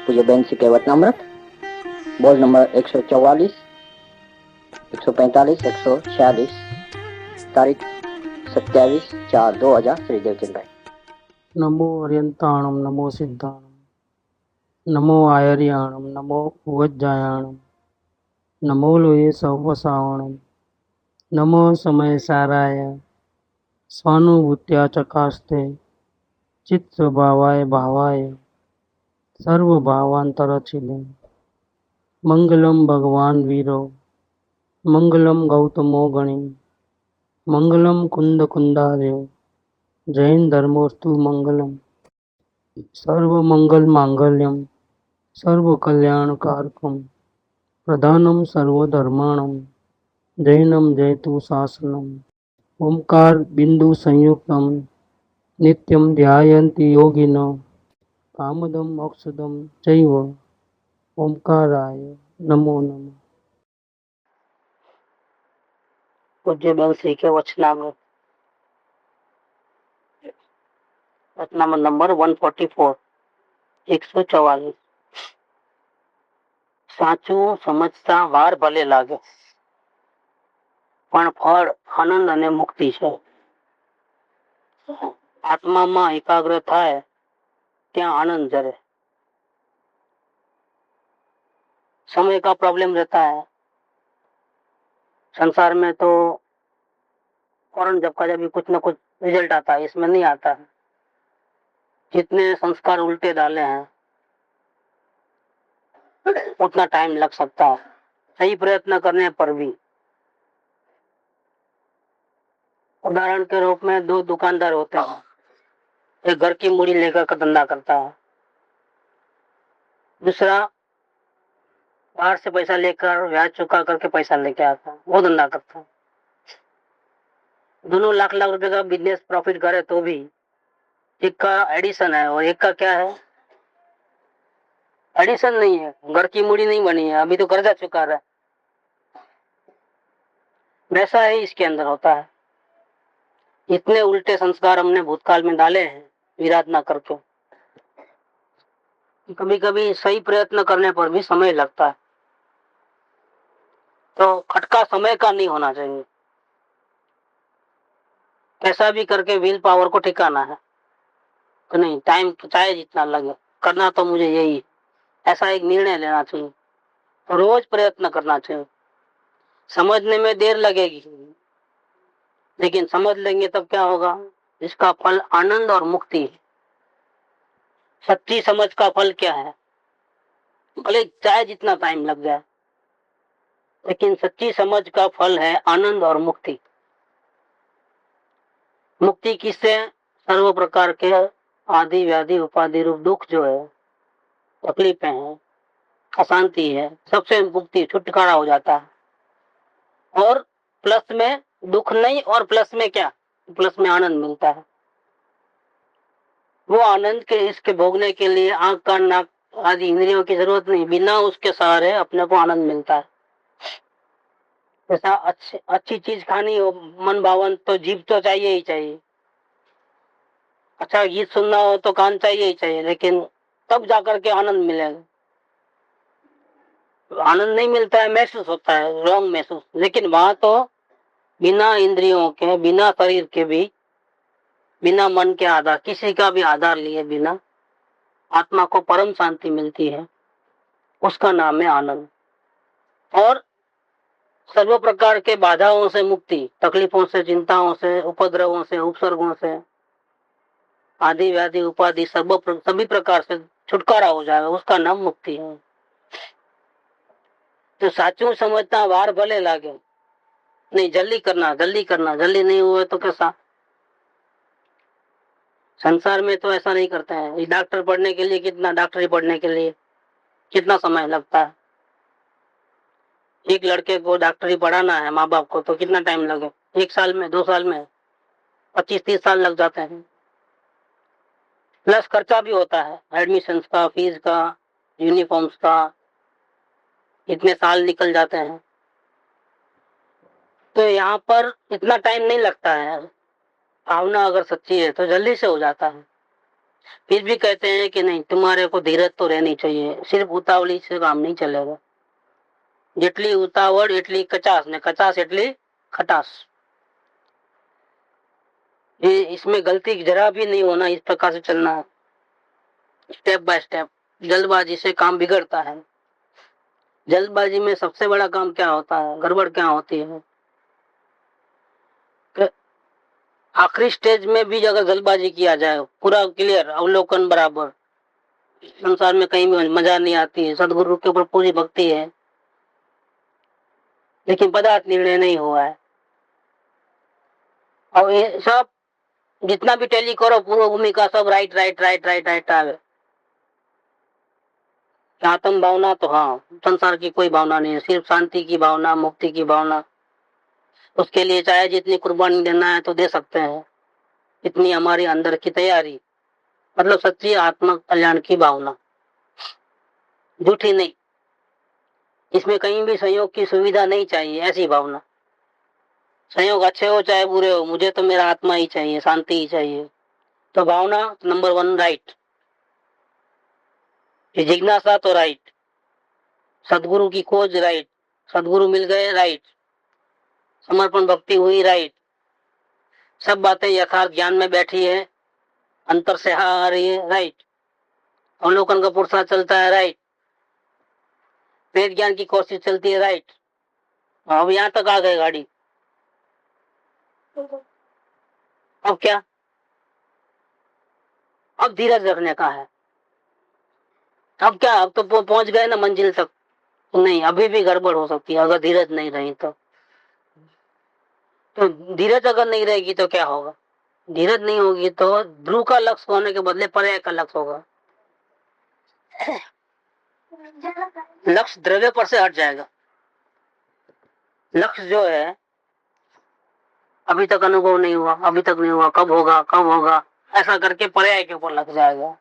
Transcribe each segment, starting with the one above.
पूज्य बहन श्री कैवतनामृत बोल नंबर 144, 145, 146, तारीख 27/4/2000 श्री देवचंद भाई। नमो अर्यंताणम नमो सिद्धाणम नमो आयर्याणम नमो उवज्जायाणम नमो लोये सवसावणम नमो समय साराय स्वानुभूत्या चकास्ते चित्त स्वभावाय भावाय सर्वभावांतरचिले मंगलम भगवान वीरो मंगलम गौतमो गणि मंगलम कुंद कुंदार्यो जैन धर्मोस्तु मंगलम सर्वमंगल मांगल्यम सर्वकल्याणकारकम प्रधानम सर्वधर्माणम जैनम जयतु शासनम ओंकार बिंदु संयुक्तम नित्यम ध्यायन्ति योगिनो कामदम मोक्षदम चैव ओंकाराय नमो नमः। पूज्य बहन श्री के वचनामृत वचनामृत नंबर 144, 144। સાચું સમજતા વાર ભલે લાગે પણ ફળ આનંદ અને મુક્તિ છે। આત્મામાં એકાગ્ર થાય ત્યાં आनंद जरे। समय का प्रॉब्लम रहता है संसार में, तो फौरन जब का जब भी कुछ ना कुछ रिजल्ट आता है, इसमें नहीं आता है। जितने संस्कार उल्टे डाले हैं उतना टाइम लग सकता है, सही प्रयत्न करने पर भी। उदाहरण के रूप में दो दुकानदार होते हैं, एक घर की मूड़ी लेकर का धंधा करता है, दूसरा बाहर से पैसा लेकर ब्याज चुका करके पैसा लेके आता है, वो धंधा करता है। दोनों लाख लाख रुपए का बिजनेस प्रॉफिट करे तो भी एक का एडिशन है और एक का क्या है, एडिशन नहीं है। घर की मूड़ी नहीं बनी है, अभी तो कर्जा चुका रहा है। वैसा ही इसके अंदर होता है। इतने उल्टे संस्कार हमने भूतकाल में डाले हैं विराधना करके, कभी कभी सही प्रयत्न करने पर भी समय लगता है। तो खटका समय का नहीं होना चाहिए। कैसा भी करके विल पावर को ठिकाना है, तो नहीं, टाइम चाहे जितना लगे, करना तो मुझे यही, ऐसा एक निर्णय लेना चाहिए। तो रोज प्रयत्न करना चाहिए। समझने में देर लगेगी, लेकिन समझ लेंगे तब क्या होगा, इसका फल आनंद और मुक्ति है। सच्ची समझ का फल क्या है, भले चाहे जितना टाइम लग जाए, लेकिन सच्ची समझ का फल है आनंद और मुक्ति। मुक्ति किससे, सर्व प्रकार के आदि व्याधि उपाधि रूप दुख जो है, तकलीफें हैं, अशांति है, सबसे मुक्ति, छुटकारा हो जाता है। और प्लस में दुख नहीं, और प्लस में क्या, प्लस में आनंद मिलता है। वो आनंद के इसके भोगने के लिए आंख कान नाक आदि इंद्रियों की जरूरत नहीं, बिना उसके सहारे अपने को आनंद मिलता है। ऐसा अच्छी चीज खानी हो मन भावन, तो जीभ तो चाहिए ही चाहिए। अच्छा गीत सुनना हो तो कान चाहिए ही चाहिए, लेकिन तब जाकर के आनंद मिलेगा। आनंद नहीं मिलता है, महसूस होता है, रॉन्ग महसूस। लेकिन वहां तो बिना इंद्रियों के, बिना शरीर के भी, बिना मन के आधार, किसी का भी आधार लिए बिना आत्मा को परम शांति मिलती है, उसका नाम है आनंद। और सर्व प्रकार के बाधाओं से मुक्ति, तकलीफों से, चिंताओं से, उपद्रवों से, उपसर्गों से, आदि व्याधि उपाधि सभी प्रकार से छुटकारा हो जाएगा, उसका नाम मुक्ति है। तो साचू समझता वार भले लागे, नहीं जल्दी करना, जल्दी करना, जल्दी नहीं हुआ तो कैसा। संसार में तो ऐसा नहीं करते हैं। डॉक्टर पढ़ने के लिए कितना, डॉक्टरी पढ़ने के लिए कितना समय लगता है। एक लड़के को डॉक्टरी पढ़ाना है माँ बाप को, तो कितना टाइम लगे, 1 साल में, 2 साल में 25-30 साल लग जाते हैं। प्लस खर्चा भी होता है, एडमिशन का, फीस का, यूनिफॉर्म्स का, इतने साल निकल जाते हैं। तो यहाँ पर इतना टाइम नहीं लगता है। भावना अगर सच्ची है तो जल्दी से हो जाता है। फिर भी कहते हैं कि नहीं, तुम्हारे को धीरज तो रहनी चाहिए, सिर्फ उतावली से काम नहीं चलेगा। જેટલી ઉતાવળ એટલી કચાસ ને કચાસ એટલી खटास। ये इसमें गलती जरा भी नहीं होना, इस प्रकार से चलना है, स्टेप बाय स्टेप। जल्दबाजी से काम बिगड़ता है। जल्दबाजी में सबसे बड़ा काम क्या होता है, गड़बड़ क्या होती है, आखिरी स्टेज में भी अगर जल्दबाजी किया जाए, पूरा क्लियर अवलोकन बराबर, संसार में कहीं भी मजा नहीं आती है, सदगुरु के ऊपर पूरी भक्ति है, लेकिन पदार्थ निर्णय नहीं हुआ है, और ये सब जितना भी टैली करो पूर्व भूमिका सब right right right right right आवे। आत्म भावना तो हाँ, संसार की कोई भावना नहीं है, सिर्फ शांति की भावना, मुक्ति की भावना। उसके लिए चाहे जितनी कुर्बानी देना है तो दे सकते हैं, इतनी हमारी अंदर की तैयारी, मतलब सच्ची आत्म कल्याण की भावना, झूठी नहीं। इसमें कहीं भी संयोग की सुविधा नहीं चाहिए, ऐसी भावना। संयोग अच्छे हो चाहे बुरे हो, मुझे तो मेरा आत्मा ही चाहिए, शांति ही चाहिए। तो भावना नंबर 1 राइट, जिज्ञासा तो राइट, सदगुरु की खोज राइट, सदगुरु मिल गए राइट, समर्पण भक्ति हुई राइट, सब बातें यथार्थ ज्ञान में बैठी है, अंतर से आ रही है राइट, अवलोकन का पुरुषार्थ चलता है राइट, वेद ज्ञान की कोशिश चलती है राइट। अब यहां तक आ गए गाड़ी, अब क्या, अब धीरज रखने का है। अब क्या, अब तो पहुंच गए ना मंजिल तक, नहीं अभी भी गड़बड़ हो सकती है अगर धीरज नहीं रही तो धीरज अगर नहीं रहेगी तो क्या होगा, धीरज नहीं होगी तो ध्रुव का लक्ष्य होने के बदले पर्याय का लक्ष्य होगा, लक्ष्य द्रव्य पर से हट जाएगा। लक्ष्य जो है अभी तक अनुभव नहीं हुआ, अभी तक नहीं हुआ, कब होगा कब होगा, ऐसा करके पर्याय के ऊपर लग जाएगा,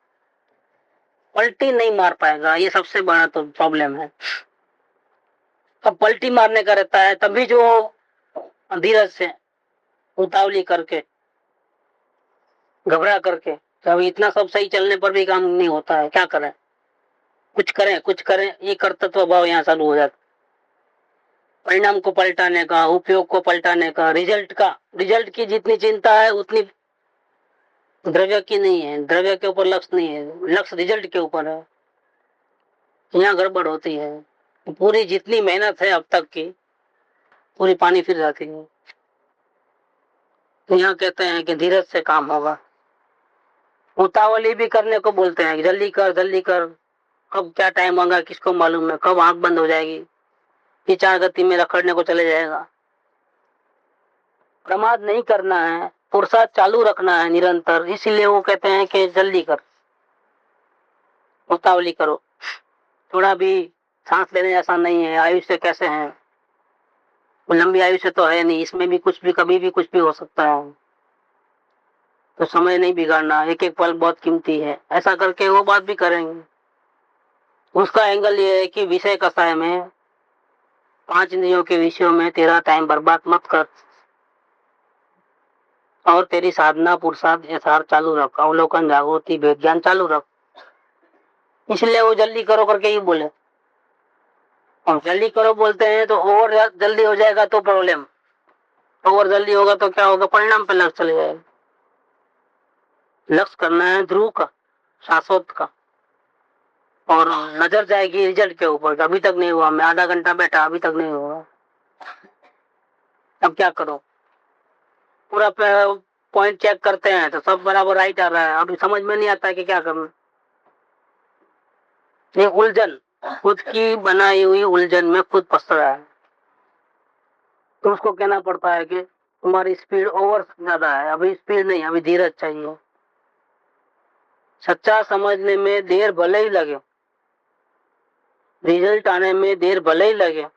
पलटी नहीं मार पाएगा। ये सबसे बड़ा तो प्रॉब्लम है। अब पलटी मारने का रहता है तभी जो धीरज से, उतावली करके, घबरा करके, तब इतना सब सही चलने पर भी काम नहीं होता है, क्या करें, कुछ करें, ये कर्तृत्व भाव यहाँ चालू हो जाता। परिणाम को पलटाने का, उपयोग को पलटाने का, रिजल्ट की जितनी चिंता है उतनी द्रव्य की नहीं है, द्रव्य के ऊपर लक्ष्य नहीं है, लक्ष्य रिजल्ट के ऊपर है। यहाँ गड़बड़ होती है, पूरी जितनी मेहनत है अब तक की पूरी पानी फिर जाती है। तो यहाँ कहते हैं कि धीरज से काम होगा। उतावली भी करने को बोलते हैं, जल्दी कर जल्दी कर, कब क्या टाइम होगा किसको मालूम है, कब आंख बंद हो जाएगी, विचार गति में रखड़ने को चले जाएगा। प्रमाद नहीं करना है, पुरुषार्थ चालू रखना है निरंतर, इसीलिए वो कहते हैं कि जल्दी कर, उतावली करो। थोड़ा भी सांस लेने जैसा नहीं है, आयुष्य कैसे है, लंबी आयुष्य तो है नहीं, इसमें भी कुछ भी कभी भी कुछ भी हो सकता है, तो समय नहीं बिगाड़ना, एक एक पल बहुत कीमती है, ऐसा करके वो बात भी करेंगे। उसका एंगल ये है कि विषय कसाय में, 5 इंद्रियों के विषयों में तेरा टाइम बर्बाद मत कर, और तेरी साधना पुरुषार्थ यथार्थ चालू रख, अवलोकन जागृति विज्ञान चालू रख। इसलिए वो जल्दी करो करके ही बोले, और जल्दी करो बोलते हैं तो और जल्दी हो जाएगा तो प्रॉब्लम, और जल्दी होगा तो क्या होगा, परिणाम पे लक्ष्य चले जाएगा। लक्ष्य करना है ध्रुव का, शाश्वत का, और नजर जाएगी रिजल्ट के ऊपर, अभी तक नहीं हुआ, मैं आधा घंटा बैठा अभी तक नहीं हुआ, अब क्या करो। पूरा पॉइंट चेक करते हैं तो सब बराबर राइट आ रहा है, अभी समझ में नहीं आता है कि क्या करना। ये उलझन, खुद की बनाई हुई उलझन में खुद फंस रहा है, तो उसको कहना पड़ता है कि तुम्हारी स्पीड ओवर ज्यादा है, अभी स्पीड नहीं, अभी धीरज चाहिए। सच्चा समझने में देर भले ही लगे, रिजल्ट आने में देर भले ही लगे,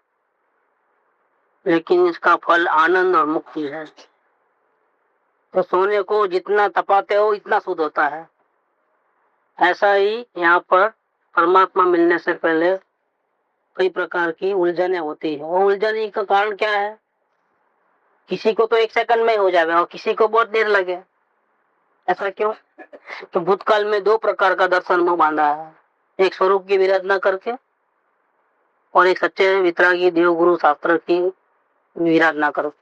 लेकिन इसका फल आनंद और मुक्ति है। तो सोने को जितना तपाते हो इतना शुद्ध होता है। ऐसा ही यहाँ पर परमात्मा मिलने से पहले कई प्रकार की उलझने होती है, और उलझने का कारण क्या है, किसी को तो 1 सेकंड में हो जाएगा और किसी को बहुत देर लगे। ऐसा क्यों, तो भूतकाल में दो प्रकार का दर्शन में बांधा है, एक स्वरूप की विराधना करके और एक सच्चे वितरागी देव गुरु शास्त्र की विराधना करो।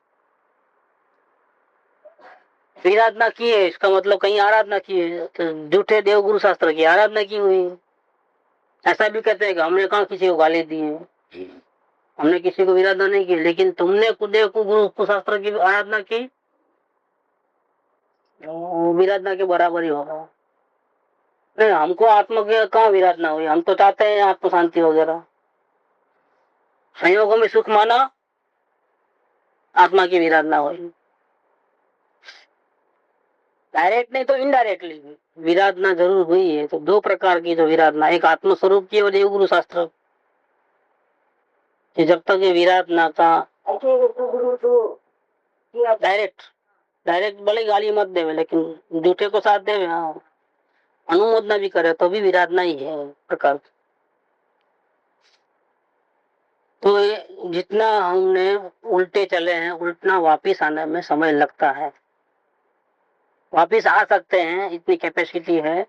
विराधना की है इसका मतलब कहीं आराधना की है, तो झूठे देव गुरु शास्त्र की आराधना की हुई है। ऐसा भी कहते हैं कि हमने कहा किसी को गाली दी है, हमने किसी को विराधना नहीं की, लेकिन तुमने देव को गुरु शास्त्र की आराधना की, वो विराधना के बराबर ही होगा। नहीं, हमको आत्मा की कहाँ विराधना हुई, हम तो चाहते हैं आत्म शांति वगैरह, संयोगों में सुख माना, आत्मा की विराधना हुई। डायरेक्ट नहीं तो इनडायरेक्टली विराधना जरूर हुई है। तो दो प्रकार की जो विराधना, एक आत्म स्वरूप की और देव गुरु शास्त्र कि जब तक ये विराधना का डायरेक्ट डायरेक्ट भले गाली मत देवे, लेकिन झूठे को साथ देवे, हाँ अनुमोदना भी करे तो भी विराधना ही है प्रकार। तो जितना हमने उल्टे चले हैं उल्टना वापिस आने में समय लगता है। वापिस आ सकते हैं, इतनी कैपेसिटी है,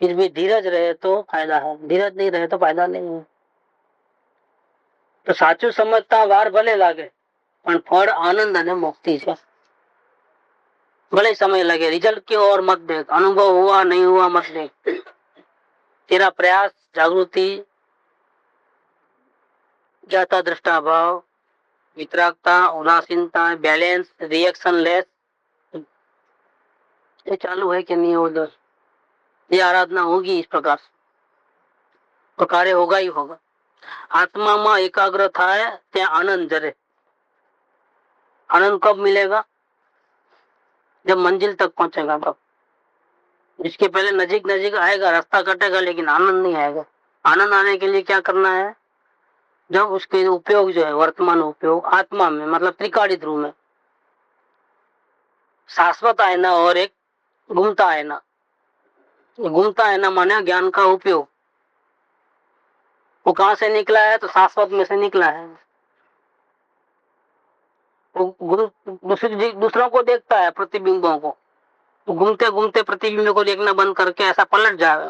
फिर भी धीरज रहे तो फायदा है, धीरज नहीं रहे तो फायदा नहीं है। तो साचू समझता वार भले लागे પણ ફળ આનંદ અને મુક્તિ છે। भले समय लगे, रिजल्ट की ओर मत देख, अनुभव हुआ नहीं हुआ मत देख, तेरा प्रयास, जागृति, ज्ञाता दृष्टा भाव, वितरागता, उदासीनता, बैलेंस, रिएक्शन लेस, ये चालू है कि नहीं उधर, ये आराधना होगी इस प्रकार से, तो कार्य होगा ही होगा। आत्मा में एकाग्र थाय त्या आनंद जरे। आनंद कब मिलेगा? जब मंजिल तक पहुंचेगा तब। इसके पहले नजीक नजीक आएगा, रास्ता कटेगा, लेकिन आनंद नहीं आएगा। आनंद आने के लिए क्या करना है? जब उसके उपयोग जो है, वर्तमान उपयोग आत्मा में, मतलब त्रिकाली ध्रुव में शाश्वत आयना और एक घूमता आयना। घूमता आयना माने ज्ञान का उपयोग। वो कहां से निकला है? तो शाश्वत में से निकला है। वो दूसरों को देखता है, प्रतिबिंबों को, तो घूमते घूमते प्रतिबिंब को देखना बंद करके ऐसा पलट जाए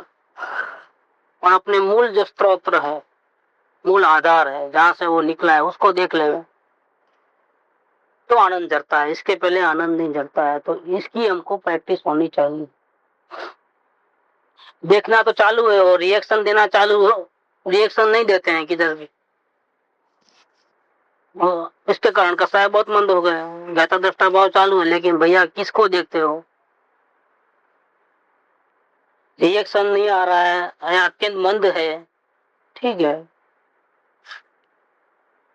और अपने मूल जो स्त्रोत्र है, मूल आधार है, जहां से वो निकला है, उसको देख ले, तो आनंद जरता है। इसके पहले आनंद नहीं जरता है। तो इसकी हमको प्रैक्टिस होनी चाहिए। देखना तो चालू है और रिएक्शन देना चालू हो, रिएक्शन नहीं देते हैं किधर भी, इसके कारण कसाय बहुत मंद हो गए। ज्ञाता दृष्टा भाव चालू है, लेकिन भैया किसको देखते हो? रिएक्शन नहीं आ रहा है, अत्यंत मंद है, ठीक है,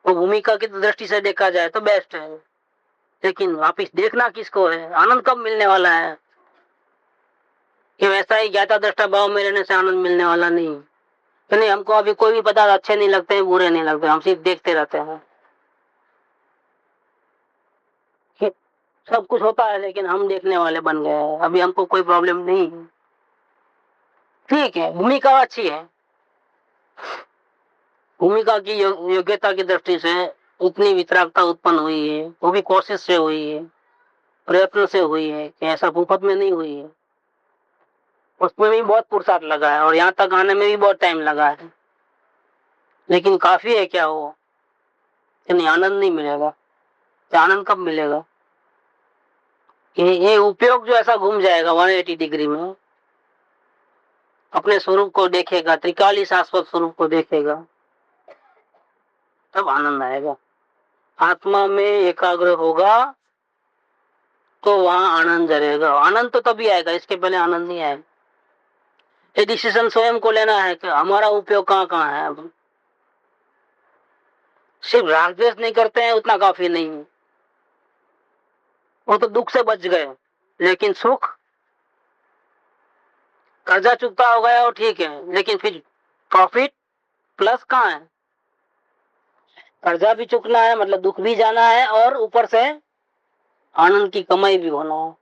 वो भूमिका की दृष्टि से देखा जाए तो बेस्ट है, लेकिन वापिस देखना किसको है? आनंद कब मिलने वाला है? कि वैसा ही ज्ञाता दृष्टा भाव में रहने से आनंद मिलने वाला नहीं। तो नहीं, हमको अभी कोई भी पदार्थ अच्छे नहीं लगते, बुरे नहीं लगते, हम सिर्फ देखते रहते हैं। सब कुछ होता है, लेकिन हम देखने वाले बन गए हैं। अभी हमको कोई प्रॉब्लम नहीं, ठीक है, भूमिका अच्छी है। भूमिका की योग्यता की दृष्टि से उतनी वितरागता उत्पन्न हुई है, वो भी कोशिश से हुई है, प्रयत्न से हुई है, कि ऐसा मुफ्त में नहीं हुई है। उसमें भी बहुत पुरुषार्थ लगा है और यहाँ तक आने में भी बहुत टाइम लगा है, लेकिन काफी है क्या वो? नहीं, आनंद नहीं मिलेगा। तो आनंद कब मिलेगा? ये उपयोग जो ऐसा घूम जाएगा 180 डिग्री में, अपने स्वरूप को देखेगा, त्रिकाली शाश्वत स्वरूप को देखेगा, तब आनंद आएगा। आत्मा में एकाग्र होगा तो वहां आनंद जरेगा। आनंद तो तभी आएगा, इसके पहले आनंद नहीं आएगा। ये डिसीजन स्वयं को लेना है कि हमारा उपयोग कहाँ कहाँ है। अब सिर्फ राग द्वेष नहीं करते हैं उतना काफी नहीं है, वो तो दुख से बच गए, लेकिन सुख, कर्जा चुकता हो गया वो ठीक है, लेकिन फिर प्रॉफिट प्लस कहाँ है? कर्जा भी चुकना है, मतलब दुख भी जाना है, और ऊपर से आनंद की कमाई भी होना है।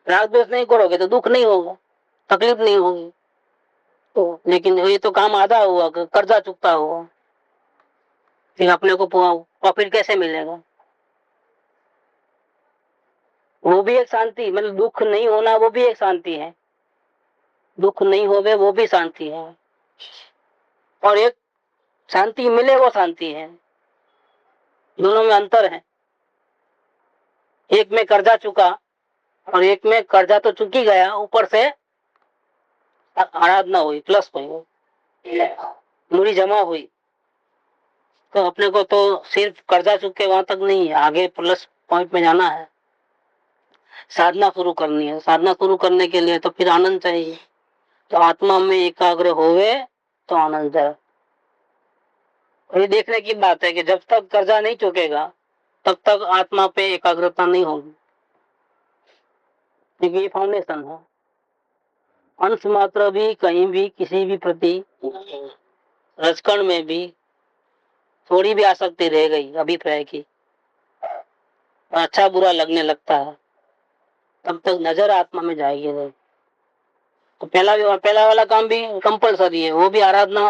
राग द्वेष नहीं करोगे तो दुख नहीं होगा, तकलीफ नहीं होगी। तो लेकिन ये तो काम आधा हुआ, कर्जा चुकता हुआ, फिर अपने को प्रॉफिट कैसे मिलेगा? वो भी एक शांति, मतलब दुख नहीं होना वो भी एक शांति है, दुख नहीं होवे वो भी शांति है, और एक शांति मिले वो शांति है। दोनों में अंतर है। एक में कर्जा चुका और एक में कर्जा तो चुकी गया, ऊपर से आराधना हुई, प्लस हुई, मूड़ी जमा हुई। तो अपने को तो सिर्फ कर्जा चुके वहां तक नहीं है, आगे प्लस पॉइंट में जाना है, साधना शुरू करनी है। साधना शुरू करने के लिए तो फिर आनंद चाहिए। तो आत्मा में एकाग्र होवे तो आनंद है। ये देखने की बात है कि जब तक कर्जा नहीं चुकेगा तब तक आत्मा पे एकाग्रता नहीं होगी, क्योंकि ये फाउंडेशन है। अंश मात्र भी कहीं भी किसी भी प्रति रजकण में भी थोड़ी भी आसक्ति रह गई अभिप्राय की, अच्छा बुरा लगने लगता है, तब तक नजर आत्मा में जाएगी नहीं। तो पहला वाला काम भी कंपलसरी है, वो भी आराधना,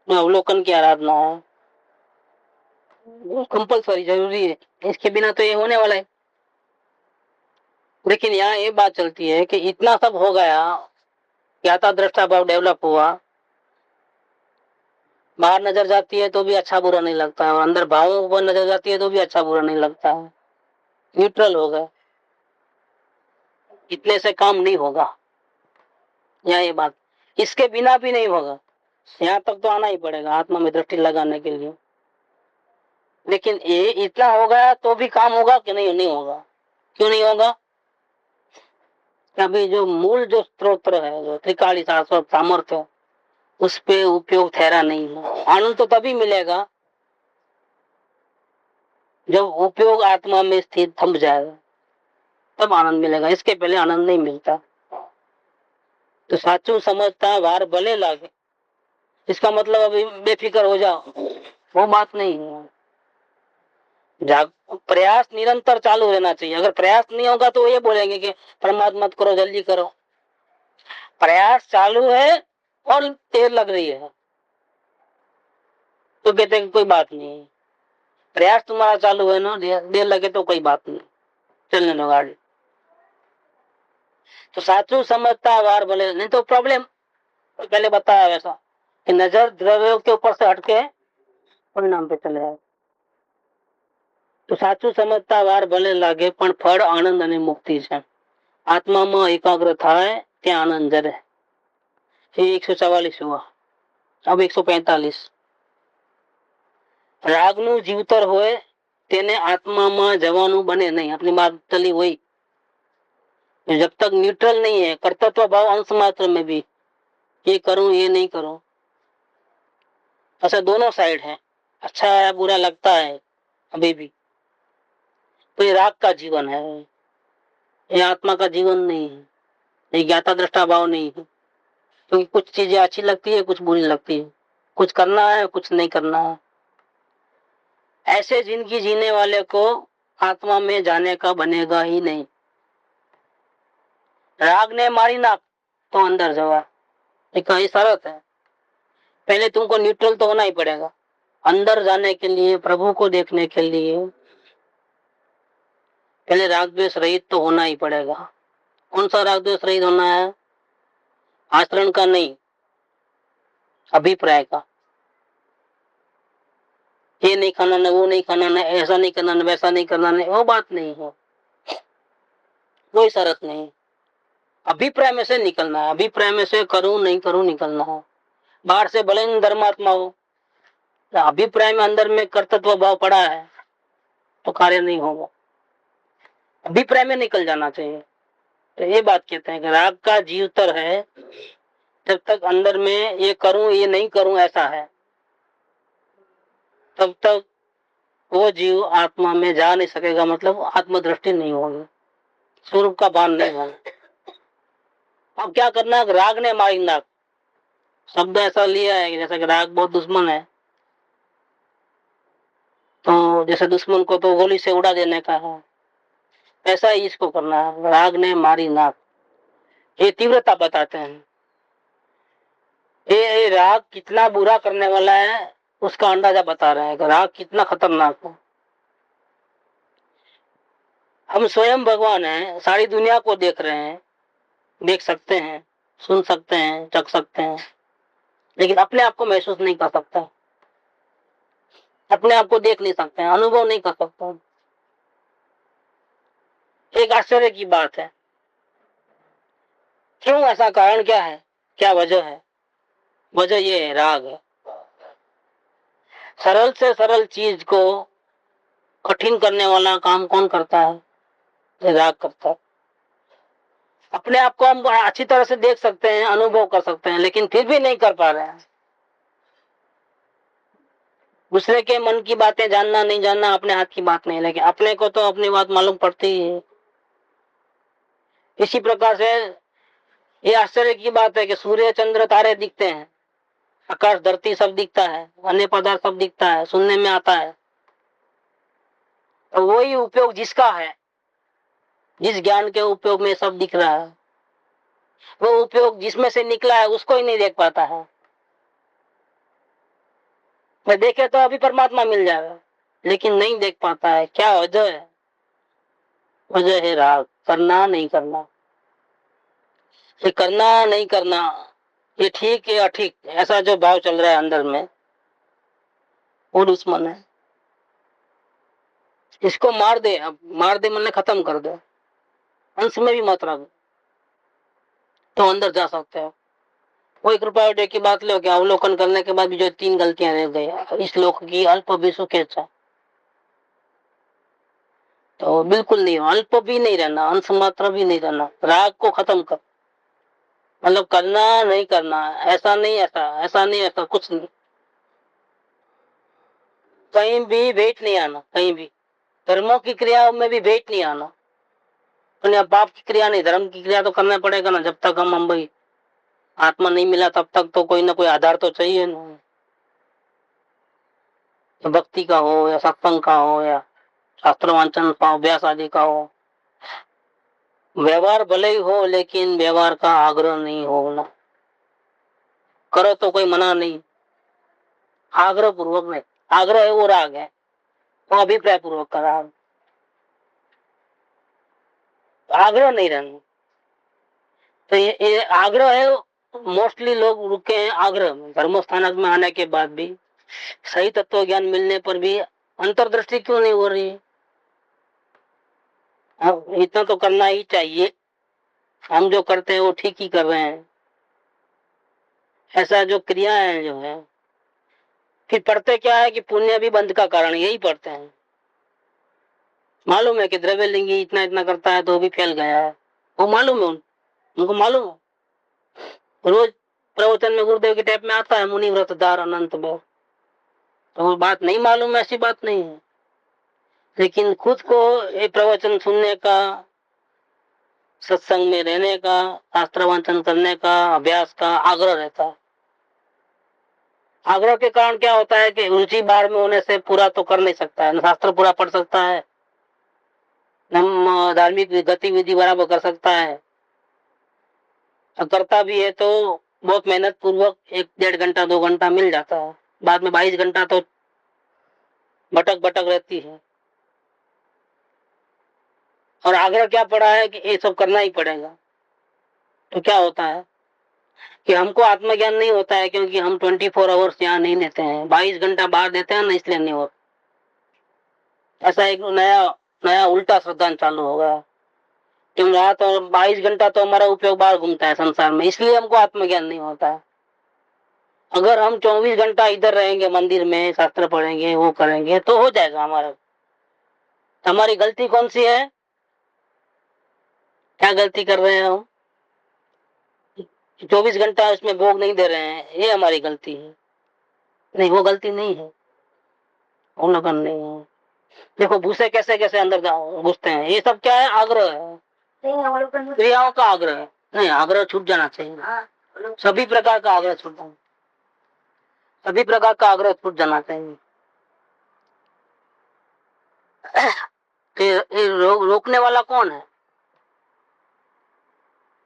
अवलोकन की आराधना है, वो कंपलसरी जरूरी है, इसके बिना तो ये होने वाला है। लेकिन यहाँ ये बात चलती है कि इतना सब हो गया, ज्ञाता दृष्टा भाव डेवलप हुआ, बाहर नजर जाती है तो भी अच्छा बुरा नहीं लगता है, और अंदर भावों पर नजर जाती है तो भी अच्छा बुरा नहीं लगता है, न्यूट्रल हो गए। इतने से काम नहीं होगा, यहाँ ये बात, इसके बिना भी नहीं होगा। यहाँ तक तो आना ही पड़ेगा आत्मा में दृष्टि लगाने के लिए। लेकिन ये इतना हो गया तो भी काम होगा कि नहीं? नहीं होगा। क्यों नहीं होगा? अभी जो मूल जो स्त्रोत्र है, जो त्रिकाली शाश्वत सामर्थ्य, उस पे उपयोग ठहरा नहीं है। आनंद तो तभी मिलेगा जब उपयोग आत्मा में स्थित थम जाएगा, तब आनंद मिलेगा, इसके पहले आनंद नहीं मिलता। तो साचू समझता वार भले लागे, इसका मतलब अभी बेफिक्र हो जाओ, वो बात नहीं है। प्रयास निरंतर चालू रहना चाहिए। अगर प्रयास नहीं होगा तो ये बोलेंगे कि प्रमाद मत करो, जल्दी करो। प्रयास चालू है और देर लग रही है तो कहते हैं कोई बात नहीं, प्रयास तुम्हारा चालू है ना, देर लगे तो कोई बात नहीं, चलने दो गाड़ी। तो साचू समझता वार भले, नहीं तो प्रॉब्लम पहले बताया वैसा कि नजर द्रव्यों के ऊपर से हटके परिणाम पे चले जाए। तो साचू समझता વાર ભલે લાગે પણ ફળ આનંદ અને મુક્તિ છે। આત્મામાં એકાગ્ર થાય ત્યાં આનંદ જરે। ये 144 हुआ। अब 145। રાગનું જીવતર હોય તેને આત્મામાં જવાનું બને નહીં। अपनी बात चली हुई, जब तक न्यूट्रल नहीं है, कर्तृत्व भाव अंश मात्र में भी, ये करूं ये नहीं करूं, ऐसा दोनों साइड है, अच्छा है बुरा लगता है अभी भी, तो ये राग का जीवन है, ये आत्मा का जीवन नहीं है, ये ज्ञाता दृष्टा भाव नहीं है। क्योंकि कुछ चीजें अच्छी लगती है, कुछ बुरी लगती है, कुछ करना है कुछ नहीं करना है। ऐसे जिंदगी जीने वाले को आत्मा में जाने का बनेगा ही नहीं। राग ने मारी नाक तो अंदर जवा, एक शरत है। पहले तुमको न्यूट्रल तो होना ही पड़ेगा अंदर जाने के लिए, प्रभु को देखने के लिए पहले राग द्वेष रहित तो होना ही पड़ेगा। कौन सा राग द्वेष रहित होना है? आचरण का नहीं, अभिप्राय का। ये नहीं खाना न वो नहीं खाना, न ऐसा नहीं करना न वैसा नहीं करना, नहीं वो बात नहीं है, कोई शरत नहीं। अभिप्राय में से निकलना है, अभिप्राय में से करूं नहीं करूं निकलना है। बाहर से भले ही धर्मात्मा हो, अभिप्राय में अंदर में कर्तृत्व भाव पड़ा है तो कार्य नहीं होगा। अभिप्राय में निकल जाना चाहिए। तो ये बात कहते हैं कि राग का जीवतर है, जब तक अंदर में ये करूं ये नहीं करूं ऐसा है, तब तक वो जीव आत्मा में जा नहीं सकेगा, मतलब आत्मदृष्टि नहीं होगी, स्वरूप का भान नहीं होगा। अब क्या करना है? राग ने मारी नाक शब्द ऐसा लिया है कि जैसा कि राग बहुत दुश्मन है, तो जैसे दुश्मन को तो गोली से उड़ा देने का है, ऐसा ही इसको करना है। राग ने मारी नाक, ये तीव्रता बताते हैं। ये राग कितना बुरा करने वाला है उसका अंदाजा बता रहे हैं कि राग कितना खतरनाक है। हम स्वयं भगवान हैं, सारी दुनिया को देख रहे हैं, देख सकते हैं, सुन सकते हैं, चख सकते हैं, लेकिन अपने आप को महसूस नहीं कर सकता, अपने आप को देख नहीं सकते हैं, अनुभव नहीं कर सकते। एक आश्चर्य की बात है। क्यों ऐसा? कारण क्या है? क्या वजह है? वजह ये है, राग है। सरल से सरल चीज को कठिन करने वाला काम कौन करता है? ये राग करता है। अपने आप को हम अच्छी तरह से देख सकते हैं, अनुभव कर सकते हैं, लेकिन फिर भी नहीं कर पा रहे हैं। दूसरे के मन की बातें जानना नहीं जानना अपने हाथ की बात नहीं, लेकिन अपने को तो अपनी बात मालूम पड़ती ही है। इसी प्रकार से ये आश्चर्य की बात है कि सूर्य चंद्र तारे दिखते हैं, आकाश धरती सब दिखता है, अन्य पदार्थ सब दिखता है, सुनने में आता है, तो वही उपयोग जिसका है, जिस ज्ञान के उपयोग में सब दिख रहा है, वो उपयोग जिसमें से निकला है उसको ही नहीं देख पाता है। मैं देखे तो अभी परमात्मा मिल जाएगा, लेकिन नहीं देख पाता है। क्या वजह है? वजह है राग, करना नहीं करना। ये करना नहीं करना, ये ठीक है अठीक, ऐसा जो भाव चल रहा है अंदर में, वो दुश्मन है। इसको मार दे, अब मार दे मैंने खत्म कर दे, अंश में भी मत रख, तो अंदर जा सकते हो। वो 1 रुपया डे की बात लो, क्या अवलोकन करने के बाद भी जो 3 गलतियां रह गई, इस लोक की अल्प भी सुखेच्छा, तो बिल्कुल नहीं, अल्प भी नहीं रहना, अंश मात्र भी नहीं रहना, राग को खत्म कर। मतलब करना नहीं करना, ऐसा नहीं ऐसा, ऐसा नहीं ऐसा, कुछ नहीं, कहीं भी भेंट नहीं आना, कहीं भी धर्मों की क्रियाओं में भी भेंट नहीं आना। पाप की क्रिया नहीं, धर्म की क्रिया तो करना पड़ेगा ना। जब तक हम भाई आत्मा नहीं मिला तब तक तो कोई ना कोई आधार तो चाहिए ना, तो भक्ति का हो या सत्संग का हो या शास्त्र वांचन का अभ्यास आदि का हो। व्यवहार भले ही हो, लेकिन व्यवहार का आग्रह नहीं होना। करो तो कोई मना नहीं, आग्रह पूर्वक नहीं। आग्रह है वो राग है, वो अभिप्राय पूर्वक का राग, आग्रह नहीं रहना। तो ये आग्रह है। मोस्टली लोग रुके हैं आग्रह में। धर्म स्थानक में आने के बाद भी, सही तत्व ज्ञान मिलने पर भी अंतर्दृष्टि क्यों नहीं हो रही? अब इतना तो करना ही चाहिए, हम जो करते हैं वो ठीक ही कर रहे हैं, ऐसा जो क्रियाएं जो है। फिर पढ़ते क्या है कि पुण्य भी बंध का कारण, यही पढ़ते हैं। मालूम है कि द्रव्य लिंगी इतना इतना करता है तो भी फैल गया है, वो मालूम है, उनको मालूम है। रोज प्रवचन में गुरुदेव के टाइप में आता है मुनि व्रतधार अनंत में, तो वो बात नहीं मालूम है, ऐसी बात नहीं है। लेकिन खुद को ये प्रवचन सुनने का, सत्संग में रहने का, शास्त्र वाचन करने का, अभ्यास का आग्रह रहता है। आग्रह के कारण क्या होता है कि रुचि बाहर में होने से पूरा तो कर नहीं सकता है, न शास्त्र पूरा पढ़ सकता है, न धार्मिक गतिविधि बराबर कर सकता है। करता भी है तो बहुत मेहनत पूर्वक 1-1.5 घंटा 2 घंटा मिल जाता है, बाद में 22 घंटा तो भटक भटक रहती है। और आग्रह क्या पड़ा है कि ये सब करना ही पड़ेगा। तो क्या होता है कि हमको आत्मज्ञान नहीं होता है, क्योंकि हम 24 आवर्स यहाँ नहीं लेते हैं, 22 घंटा बाहर देते हैं ना, इसलिए नहीं होता। ऐसा एक नया नया उल्टा श्रद्धांत चालू हो गया, क्यों रात और 22 घंटा तो हमारा उपयोग बाहर घूमता है संसार में, इसलिए हमको आत्मज्ञान नहीं होता है। अगर हम 24 घंटा इधर रहेंगे, मंदिर में शास्त्र पढ़ेंगे, वो करेंगे, तो हो जाएगा हमारा। हमारी गलती कौन सी है? क्या गलती कर रहे हैं हम? 24 घंटा उसमें भोग नहीं दे रहे हैं, ये हमारी गलती है। नहीं, वो गलती नहीं है, वो लगन नहीं है। देखो भूसे कैसे कैसे अंदर घुसते हैं, ये सब क्या है? आग्रह है, क्रियाओं का आग्रह है। नहीं, आग्रह छूट जाना चाहिए, सभी प्रकार का आग्रह छूट जाना, सभी प्रकार का आग्रह छूट जाना चाहिए। ये रोकने वाला कौन है?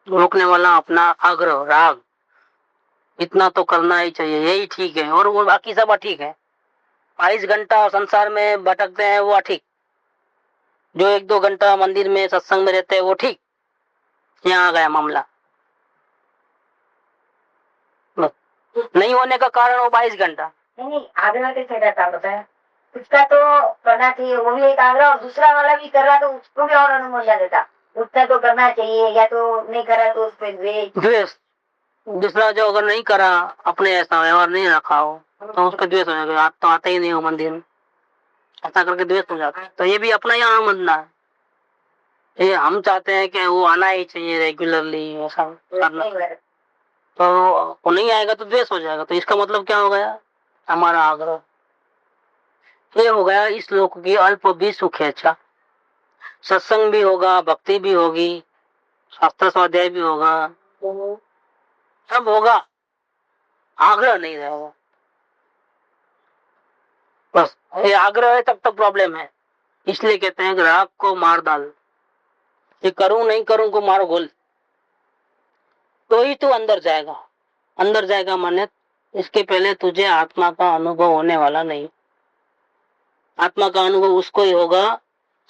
रोकने वाला अपना आग्रह, राग। इतना तो करना ही चाहिए, यही ठीक है, और वो बाकी सब अठीक है। 22 घंटा संसार में भटकते हैं वो अठीक, जो 1-2 घंटा मंदिर में सत्संग में रहते हैं वो ठीक, यहाँ आ गया मामला। नहीं होने का कारण वो 22 घंटा नहीं, आग्रह कैसे करता बताया, उसका तो करना चाहिए, वो भी एक आग्रह, और दूसरा वाला भी कर रहा तो उसको भी और अनुमोदन देता, उसका तो करना चाहिए, या तो नहीं करा तो उस पर द्वेष। दूसरा जो अगर नहीं करा, अपने ऐसा व्यवहार नहीं रखा हो तो उसका द्वेष हो जाएगा, आप तो आते ही नहीं हो मंदिर में, ऐसा करके द्वेष हो जाता है। तो ये भी अपना यहाँ मानना है, ये हम चाहते हैं कि वो आना ही चाहिए रेगुलरली, ऐसा करना, तो वो नहीं आएगा तो द्वेष हो जाएगा। तो इसका मतलब क्या हो गया, हमारा आग्रह। ये हो गया इस लोक की अल्प भी सुख है। अच्छा, सत्संग भी होगा, भक्ति भी होगी, शास्त्र स्वाध्याय भी होगा, सब होगा, आग्रह नहीं रहेगा। बस ये आग्रह है तब तक प्रॉब्लम है। इसलिए कहते हैं कि राग को मार डाल, ये करूं नहीं करूं को मारो गोल, तो ही तू अंदर जाएगा। अंदर जाएगा माने इसके पहले तुझे आत्मा का अनुभव होने वाला नहीं। आत्मा का अनुभव उसको ही होगा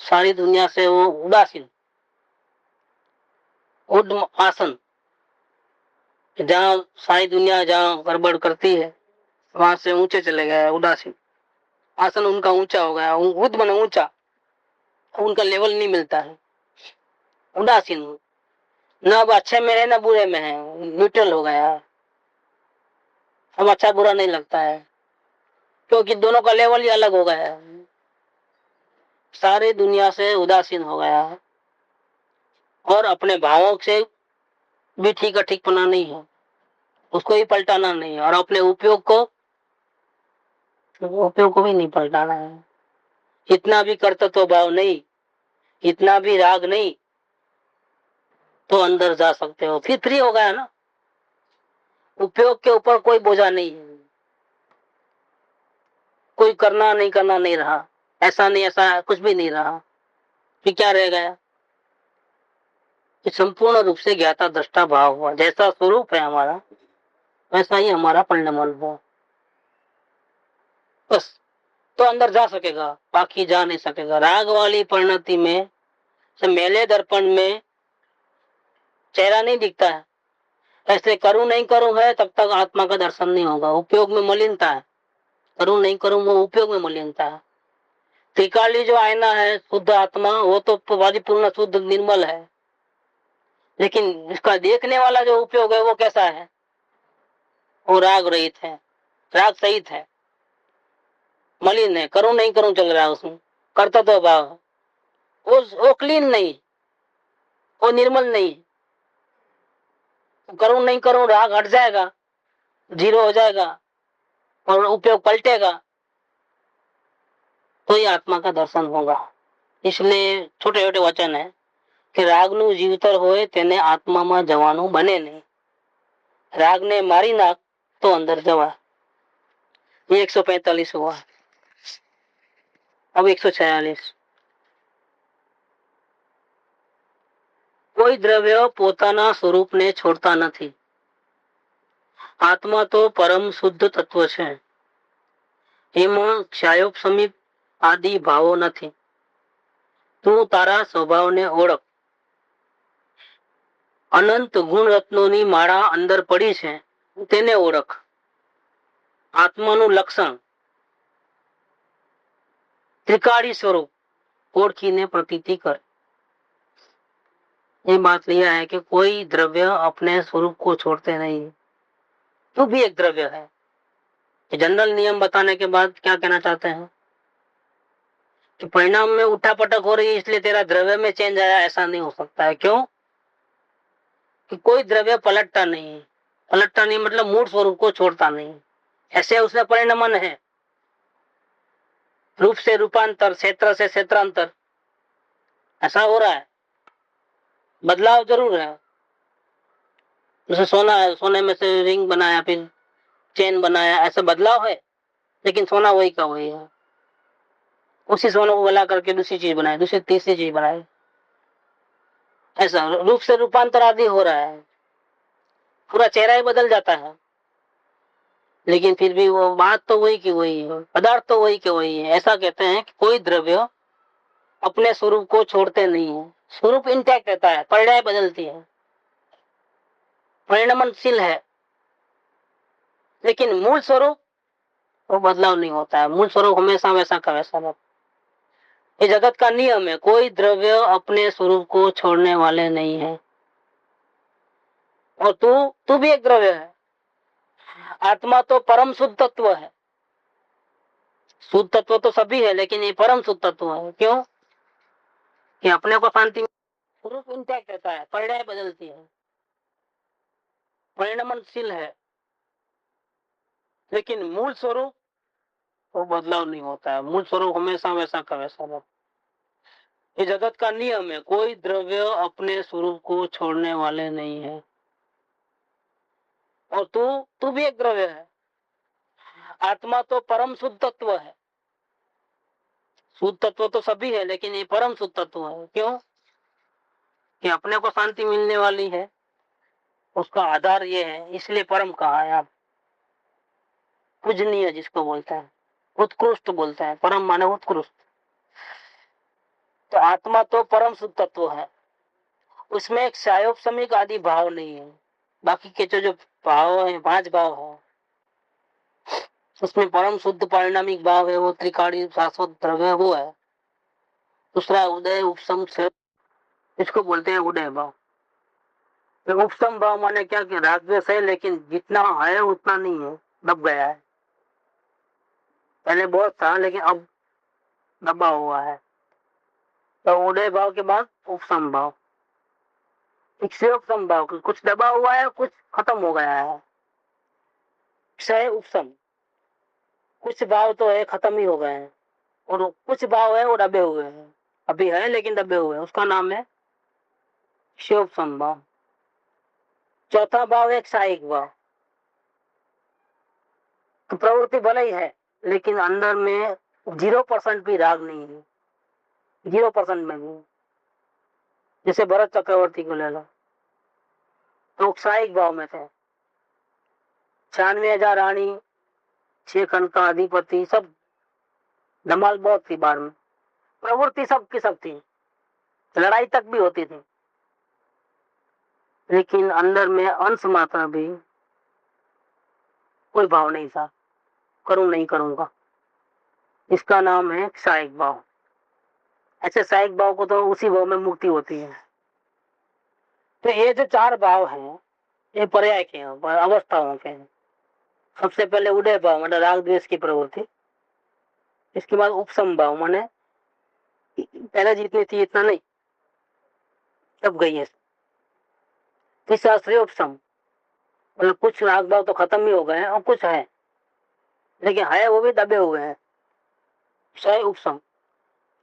सारी दुनिया से वो उदासीन, उड्म आसन, जहाँ सारी दुनिया जहाँ गड़बड़ करती है वहां से ऊंचे चले गए उदासीन, आसन उनका ऊंचा हो गया, उद बना ऊंचा, उनका लेवल नहीं मिलता है, उदासीन, न अब अच्छे में है न बुरे में है, न्यूट्रल हो गया। अब अच्छा बुरा नहीं लगता है क्योंकि दोनों का लेवल ही अलग हो गया है, सारी दुनिया से उदासीन हो गया है और अपने भावों से भी ठीक पना नहीं है, उसको ही पलटाना नहीं है, और अपने उपयोग को भी नहीं पलटाना है। इतना भी कर्तव्य भाव नहीं, इतना भी राग नहीं, तो अंदर जा सकते हो, फिर फ्री हो गया ना। उपयोग के ऊपर कोई बोझा नहीं है, कोई करना नहीं रहा, ऐसा नहीं ऐसा कुछ भी नहीं रहा, फिर क्या रह गया कि संपूर्ण रूप से ज्ञाता दृष्टा भाव हुआ, जैसा स्वरूप है हमारा वैसा ही हमारा परिणमन हुआ, बस। तो अंदर जा सकेगा, बाकी जा नहीं सकेगा। राग वाली परिणति में से मेले दर्पण में चेहरा नहीं दिखता है, ऐसे करूं नहीं करूं है तब तक आत्मा का दर्शन नहीं होगा। उपयोग में मलिनता है, करूं नहीं करूं वो उपयोग में मलिनता है। त्रिकाली जो आईना है शुद्ध आत्मा, वो तो परिपूर्ण शुद्ध निर्मल है, लेकिन इसका देखने वाला जो उपयोग है वो कैसा है, वो राग रहित है, राग सहित है, मलिन है, करूं नहीं करूं चल रहा है उसमें, करता तो भाव, वो क्लीन नहीं, वो निर्मल नहीं। करूं नहीं करूं राग हट जाएगा, जीरो हो जाएगा और उपयोग पलटेगा, तो ही आत्मा का दर्शन होगा। इसलिए छोटे छोटे वचन है कि रागनु जीवतर होए तेने आत्माમાં જવાનું બને નહીં, रागने मारी नाख तो अंदर जवा। ये 145 हुआ, अब 146। કોઈ દ્રવ્ય પોતાના સ્વરૂપને છોડતા નથી, આત્મા તો પરમ શુદ્ધ તત્વ છે, એમાં ક્ષાયોપ સમીપ આદિ ભાવો નથી। તું તારા સ્વભાવને ઓળખ, અનંત ગુણ રત્નોની માળા અંદર પડી છે તેને ઓળખ। આત્માનું લક્ષણ ત્રિકાળી સ્વરૂપ ઓળખીને પ્રતીતિ કર। ये बात यह है कि कोई द्रव्य अपने स्वरूप को छोड़ते नहीं, तू भी एक द्रव्य है। जनरल नियम बताने के बाद क्या कहना चाहते हैं कि परिणाम में उठा पटक हो रही है इसलिए तेरा द्रव्य में चेंज आया, ऐसा नहीं हो सकता है। क्यों कि कोई द्रव्य पलटता नहीं, पलटता नहीं मतलब मूल स्वरूप को छोड़ता नहीं, ऐसे उसमें परिणमन है, रूप से रूपांतर, क्षेत्र से क्षेत्रांतर, ऐसा हो रहा है, बदलाव जरूर है। जैसे सोना है, सोने में से रिंग बनाया फिर चेन बनाया, ऐसा बदलाव है, लेकिन सोना वही का वही है। उसी सोने को गला करके दूसरी चीज बनाए, दूसरी तीसरी चीज बनाए, ऐसा रूप से रूपांतर आदि हो रहा है, पूरा चेहरा ही बदल जाता है, लेकिन फिर भी वो बात तो वही की वही है, पदार्थ तो वही के वही है। ऐसा कहते हैं कि कोई द्रव्य अपने स्वरूप को छोड़ते नहीं है। स्वरूप इंटैक्ट रहता है, परिणाम बदलती है, परिणमनशील है, लेकिन मूल स्वरूप वो बदलाव नहीं होता है। मूल स्वरूप हमेशा वैसा का वैसा रहता है। ये जगत का नियम है, कोई द्रव्य अपने स्वरूप को छोड़ने वाले नहीं है। और तू तू भी एक द्रव्य है। आत्मा तो परम शुद्ध तत्व है। शुद्ध तत्व तो सभी है, लेकिन ये परम शुद्ध तत्व है। क्यों? कि अपने को शांति, स्वरूप इंटैक्ट रहता है, परिणाम बदलती है, परिणमनशील है, लेकिन मूल स्वरूप वो बदलाव नहीं होता है। मूल स्वरूप हमेशा वैसा का वैसा रहता है। ये जगत का नियम है, कोई द्रव्य अपने स्वरूप को छोड़ने वाले नहीं है। और तू तू भी एक द्रव्य है। आत्मा तो परम शुद्ध तत्व है। शुद्ध तत्व तो सभी है, लेकिन ये परम शुद्ध तत्व है। क्यों? कि अपने को शांति मिलने वाली है, उसका आधार ये है, इसलिए परम कहा है। आप पूजनीय जिसको बोलते हैं, उत्कृष्ट बोलते हैं, परम माने उत्कृष्ट। तो आत्मा तो परम शुद्ध तत्व है, उसमें एक सायोपसमिक आदि भाव नहीं है। बाकी के जो भाव है, 5 भाव है, उसमें परम शुद्ध परिणामिक भाव है, वो त्रिकाली शाश्वत द्रव्य वो है। दूसरा उदय उपसम से, इसको बोलते हैं उदय भाव। तो उपसम भाव माने क्या कि रागद्वेष है, लेकिन जितना है उतना नहीं है, दब गया है। पहले बहुत था, लेकिन अब दबा हुआ है। तो उदय भाव के बाद उपसम भाव, उपसम भाव, कुछ दबा हुआ है, कुछ खत्म हो गया है। क्षय उपसम, कुछ भाव तो है खत्म ही हो गए हैं, और कुछ भाव है वो दबे हुए हैं, अभी है लेकिन दबे हुए हैं, उसका नाम है शिवोपसम भाव। चौथा भाव है क्षायिक भाव। तो प्रवृत्ति भले ही है, लेकिन अंदर में 0% भी राग नहीं है, 0% में भी। जैसे भरत चक्रवर्ती को ले लो, तो क्षायिक भाव में थे। 96,000 रानी, 6 खंड का अधिपति, सब धमाल बहुत थी बार में, प्रवृत्ति सबकी सब थी, लड़ाई तक भी होती थी, लेकिन अंदर में अंश मात्रा भी कोई भाव नहीं था, करूं नहीं करूंगा। इसका नाम है क्षायिक भाव। ऐसे क्षायिक भाव को तो उसी भाव में मुक्ति होती है। तो ये जो 4 भाव हैं, ये पर्याय के हैं, अवस्थाओं के हैं। सबसे पहले उदय भाव मतलब राग द्वेष की प्रवृत्ति, इसके बाद उपसम भाव माने पहले जितनी थी इतना नहीं, तब गई है। तीसरा श्रेय उपसम, मतलब कुछ राग भाव तो खत्म ही हो गए हैं और कुछ है, लेकिन है वो भी दबे हुए हैं, क्षय उपसम।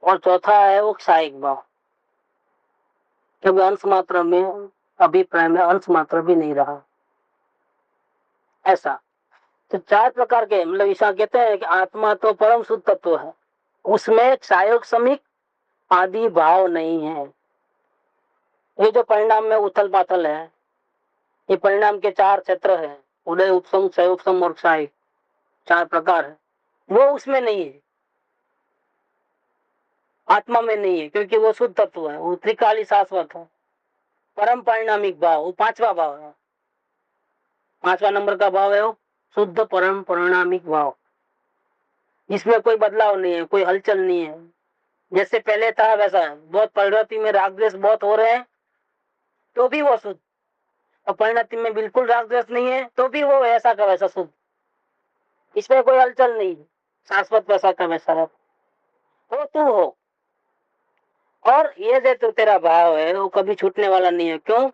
और चौथा है वो क्षायिक भाव, क्योंकि अंश मात्रा में, अभिप्राय में अंश मात्रा भी नहीं रहा। ऐसा तो 4 प्रकार के, मतलब ऐसा कहते हैं कि आत्मा तो परम शुद्ध तत्व है, उसमें क्षायोग समिक आदि भाव नहीं है। ये जो परिणाम में उथल पाथल है, ये परिणाम के 4 क्षेत्र है, उदय उपसम क्षय उपसम और क्षायिक, 4 प्रकार है, वो उसमें नहीं है, आत्मा में नहीं है, क्योंकि वो शुद्ध तत्व है, वो त्रिकाली शाश्वत है, परम परिणामिक भाव, वो 5वां भाव है। 5वां नंबर का भाव है वो शुद्ध परम परिणामिक भाव, जिसमें कोई बदलाव नहीं है, कोई हलचल नहीं है, जैसे पहले था वैसा है। बहुत परिणति में राग द्वेष बहुत हो रहे हैं तो भी वो शुद्ध, और परिणति में बिल्कुल राग द्वेष नहीं है तो भी वो ऐसा का वैसा शुद्ध, इसमें कोई हलचल नहीं, शाश्वत वैसा का वैसा रह, तो तू हो। और ये जो तो तेरा भाव है वो कभी छूटने वाला नहीं है। क्यों?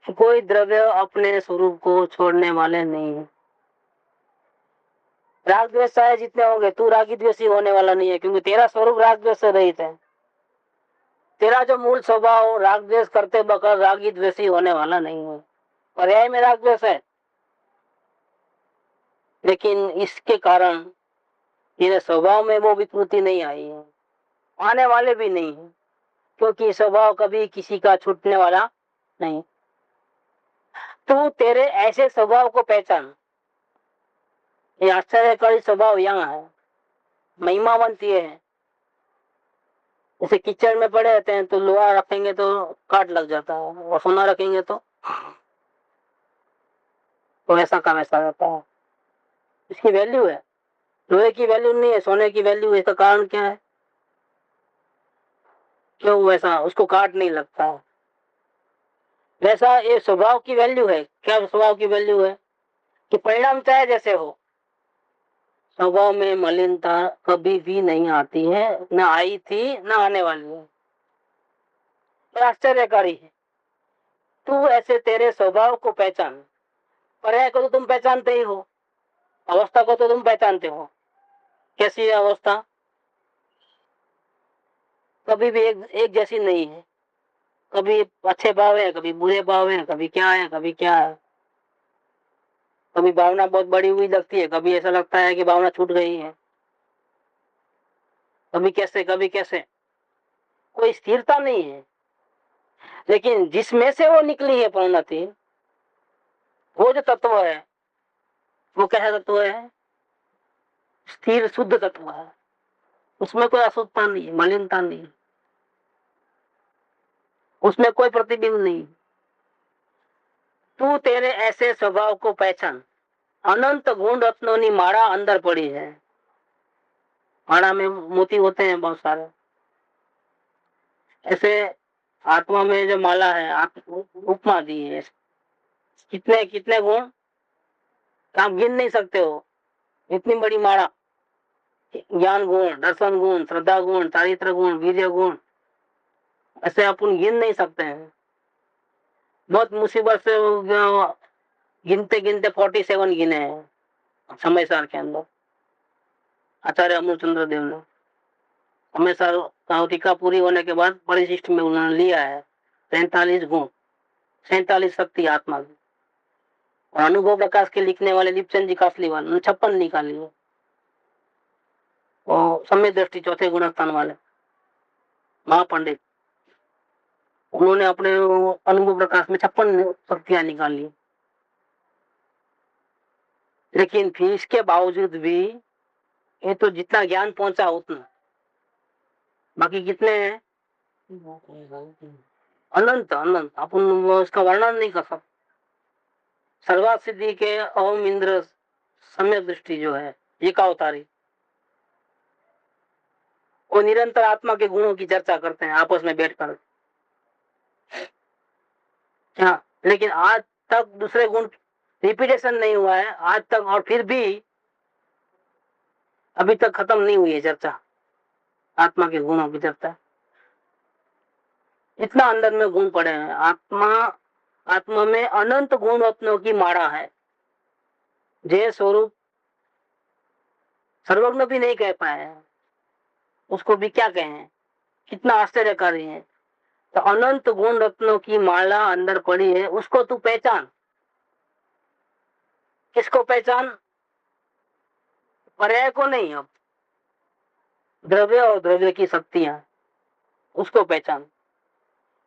कोई द्रव्य अपने स्वरूप को छोड़ने वाले नहीं है। राग द्वेष चाहे जितने होंगे, तू रागी द्वेषी होने वाला नहीं है, क्योंकि तेरा स्वरूप राग द्वेष से रहित है। तेरा जो मूल स्वभाव राग द्वेष करते बकर रागी द्वेषी होने वाला नहीं है, पर्याय में राग द्वेष है, लेकिन इसके कारण तेरे स्वभाव में वो विकृति नहीं आई है, आने वाले भी नहीं है, क्योंकि स्वभाव कभी किसी का छूटने वाला नहीं। तू तेरे ऐसे स्वभाव को पहचान, ये आश्चर्यकारी स्वभाव यहाँ है, महिमावंत ये है, जैसे कीचड़ में पड़े रहते हैं तो लोहा रखेंगे तो काट लग जाता है, और सोना रखेंगे तो वैसा का वैसा रहता है। इसकी वैल्यू है, लोहे की वैल्यू नहीं है, सोने की वैल्यू है। इसका कारण क्या है? क्यों वैसा उसको काट नहीं लगता है? वैसा ये स्वभाव की वैल्यू है। क्या स्वभाव की वैल्यू है? कि परिणाम चाहे जैसे हो, स्वभाव में मलिनता कभी भी नहीं आती है, न आई थी न आने वाली है। पर आश्चर्यकारी है, तू ऐसे तेरे स्वभाव को पहचान। पर्याय को तो तुम पहचानते ही हो, अवस्था को तो तुम पहचानते हो। कैसी है अवस्था? कभी भी एक जैसी नहीं है। कभी अच्छे भाव है, कभी बुरे भाव है, कभी क्या है, कभी क्या है। कभी भावना बहुत बड़ी हुई लगती है, कभी ऐसा लगता है कि भावना छूट गई है। कभी कैसे कभी कैसे, कोई स्थिरता नहीं है। लेकिन जिसमें से वो निकली है परिणति, वो जो तत्व है, वो कैसा तत्व है? स्थिर शुद्ध तत्व है। उसमें कोई अशुद्धता नहीं है, मलिनता नहीं, उसमें कोई प्रतिबिंब नहीं। तू तेरे ऐसे स्वभाव को पहचान। अनंत गुण रत्नों की माला अंदर पड़ी है। माला में मोती होते हैं बहुत सारे। ऐसे आत्मा में जो माला है, आप उपमा दी है, कितने कितने गुण आप गिन नहीं सकते हो। इतनी बड़ी माला, ज्ञान गुण, दर्शन गुण, श्रद्धा गुण, चारित्र गुण, वीर्य गुण, ऐसे अपन गिन नहीं सकते हैं। बहुत मुसीबत से गिनते गिनते 47 गिने हैं समय सार के अंदर। आचार्य अमृतचंद्र देव ने समय सार टीका पूरी होने के बाद परिशिष्ट में उन्होंने लिया है 43 गुण, 47 शक्ति आत्मा की। और अनुभव प्रकाश के लिखने वाले दीपचंद जी कासलीवाल, उन्होंने 56 निकाली है। और समय दृष्टि चौथे गुणस्थान वाले महापंडित, उन्होंने अपने अनुभव प्रकाश में 56 शक्तियां निकाली। लेकिन फिर इसके बावजूद भी ये तो जितना ज्ञान पहुंचा उतना, बाकी कितने हैं? अनंत अनंत, अपन उसका वर्णन नहीं कर सकते। सर्वा सिद्धि के ओम इंद्र सम्यक दृष्टि जो है एकावतारी, वो निरंतर आत्मा के गुणों की चर्चा करते हैं आपस में बैठकर। क्या? लेकिन आज तक दूसरे गुण रिपीटेशन नहीं हुआ है आज तक, और फिर भी अभी तक खत्म नहीं हुई है चर्चा, आत्मा के गुणों की चर्चा। इतना अंदर में गुण पड़े हैं। आत्मा में अनंत गुण रत्नों की माला है। जय स्वरूप सर्वज्ञ भी नहीं कह पाए हैं, उसको भी क्या कहें, कितना आश्चर्यकारी है। तो अनंत गुण रत्नों की माला अंदर पड़ी है, उसको तू पहचान। किसको पहचान? पर्याय को नहीं, अब द्रव्य और द्रव्य की शक्तियां, उसको पहचान।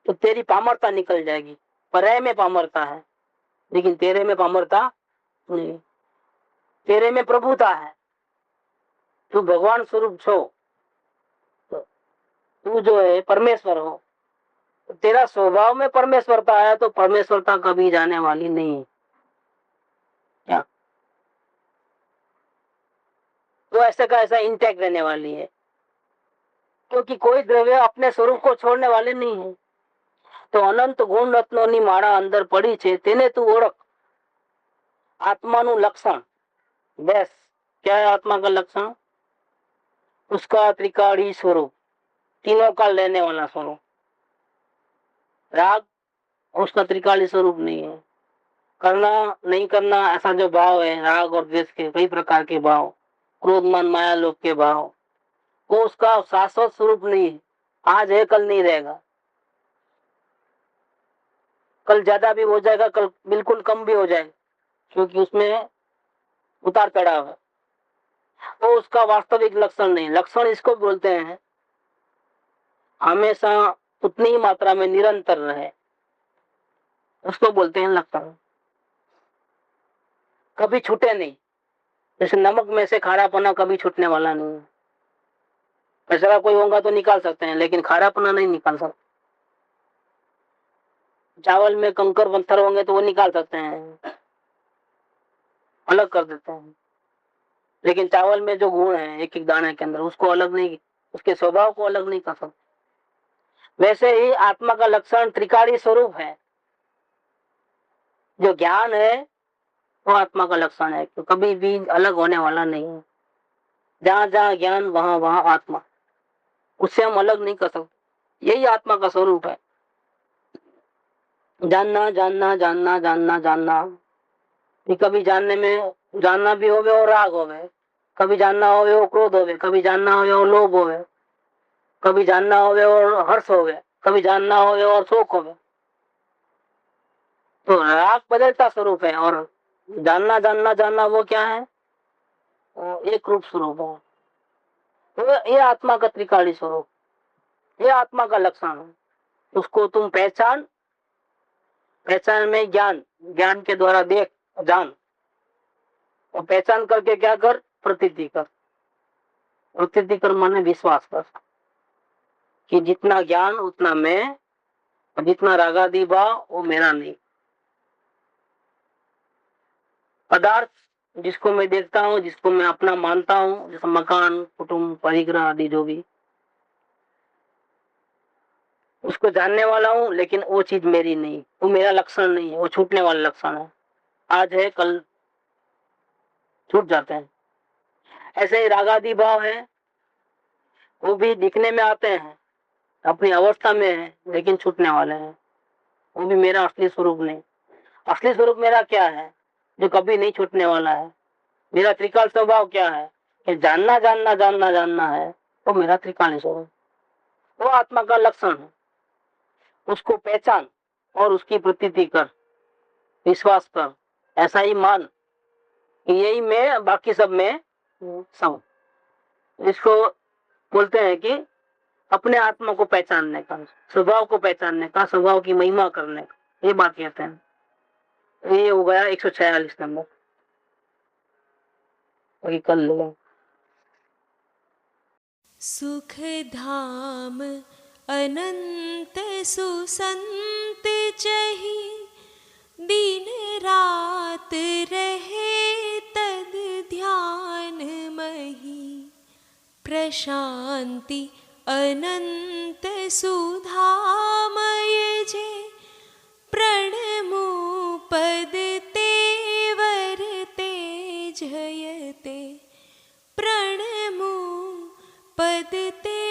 तो तेरी पामरता निकल जाएगी। पर्याय में पामरता है, लेकिन तेरे में पामरता नहीं। तेरे में प्रभुता है, तू भगवान स्वरूप छो, तो तू जो है परमेश्वर हो। तो तेरा स्वभाव में परमेश्वरता है, तो परमेश्वरता कभी जाने वाली नहीं है। क्या? तो ऐसे का ऐसा इंटैक्ट रहने वाली है, क्योंकि कोई द्रव्य अपने स्वरूप को छोड़ने वाले नहीं है। तो अनंत गुण रत्नों माळा अंदर पड़ी છે તેને તું ઓળખ। आत्माનું लक्षण बस क्या है? आत्मा का लक्षण उसका त्रिकाली स्वरूप, तीनों का लेने वाला स्वरूप। राग उसका त्रिकाली स्वरूप नहीं है। करना नहीं करना ऐसा जो भाव है, राग और द्वेष के कई प्रकार के भाव, क्रोध मान माया लोक के भाव, वो उसका शाश्वत स्वरूप नहीं है। आज है कल नहीं रहेगा, कल ज्यादा भी हो जाएगा, कल बिल्कुल कम भी हो जाएगा, क्योंकि उसमें उतार चढ़ाव है। वो उसका वास्तविक लक्षण नहीं। लक्षण इसको बोलते हैं हमेशा उतनी ही मात्रा में निरंतर रहे, उसको बोलते हैं लक्षण। कभी छूटे नहीं, जैसे नमक में से खारापना कभी छूटने वाला नहीं है। कचरा कोई होगा तो निकाल सकते हैं, लेकिन खारापना नहीं निकाल सकते। चावल में कंकर पत्थर होंगे तो वो निकाल सकते हैं, अलग कर देते हैं, लेकिन चावल में जो गुण है एक एक दाने के अंदर, उसको अलग नहीं, उसके स्वभाव को अलग नहीं कर सकते। वैसे ही आत्मा का लक्षण त्रिकाली स्वरूप है। जो ज्ञान है वो आत्मा का लक्षण है, तो कभी भी अलग होने वाला नहीं है। जहां जहां ज्ञान वहां वहां आत्मा, उससे हम अलग नहीं कर सकते। यही आत्मा का स्वरूप है। जानना जानना जानना जानना जानना, ये कभी जानने में जानना भी होवे और राग होवे, कभी जानना होवे और क्रोध होवे, कभी जानना होवे और लोभ होवे, कभी जानना होवे और हर्ष होवे, कभी जानना होवे और शोक होवे। तो राग बदलता स्वरूप है और जानना जानना जानना वो क्या है, एक रूप स्वरूप है। तो ये आत्मा का त्रिकाली स्वरूप, ये आत्मा का लक्षण है। उसको तुम पहचान, पहचान में ज्ञान, ज्ञान के द्वारा देख जान, और पहचान करके क्या कर, प्रतीति कर। प्रतीति कर माने विश्वास कर कि जितना ज्ञान उतना मैं, और जितना रागादि भाव वो मेरा नहीं। पदार्थ जिसको मैं देखता हूँ, जिसको मैं अपना मानता हूँ, जैसे मकान, कुटुंब, परिग्रह आदि जो भी, उसको जानने वाला हूँ, लेकिन वो चीज मेरी नहीं, वो मेरा लक्षण नहीं है, वो छूटने वाला लक्षण है। आज है कल छूट जाते हैं। ऐसे ही रागादि भाव है, वो भी दिखने में आते हैं, अपनी अवस्था में है, लेकिन छूटने वाले हैं। वो भी मेरा असली स्वरूप नहीं। असली स्वरूप मेरा क्या है, जो कभी नहीं छूटने वाला है। मेरा त्रिकाल स्वभाव क्या है, कि जानना जानना जानना जानना है, वो मेरा त्रिकाली स्वरूप, वो आत्मा का लक्षण है। उसको पहचान और उसकी प्रतीति कर, विश्वास कर, ऐसा ही मान कि यही मैं, बाकी सब मैं सब। इसको बोलते हैं कि अपने आत्मा को पहचानने का, स्वभाव को पहचानने का, स्वभाव की महिमा करने का, ये बात कहते हैं। ये हो गया 146 नंबर, वही कल लेंगे। सुख धाम अनंत सुसंत चही, दिन रात रहे तद ध्यान मही। प्रशांति अनंत सुधामय जे, प्रणमो पद तेवर ते जयते। प्रणमो पद ते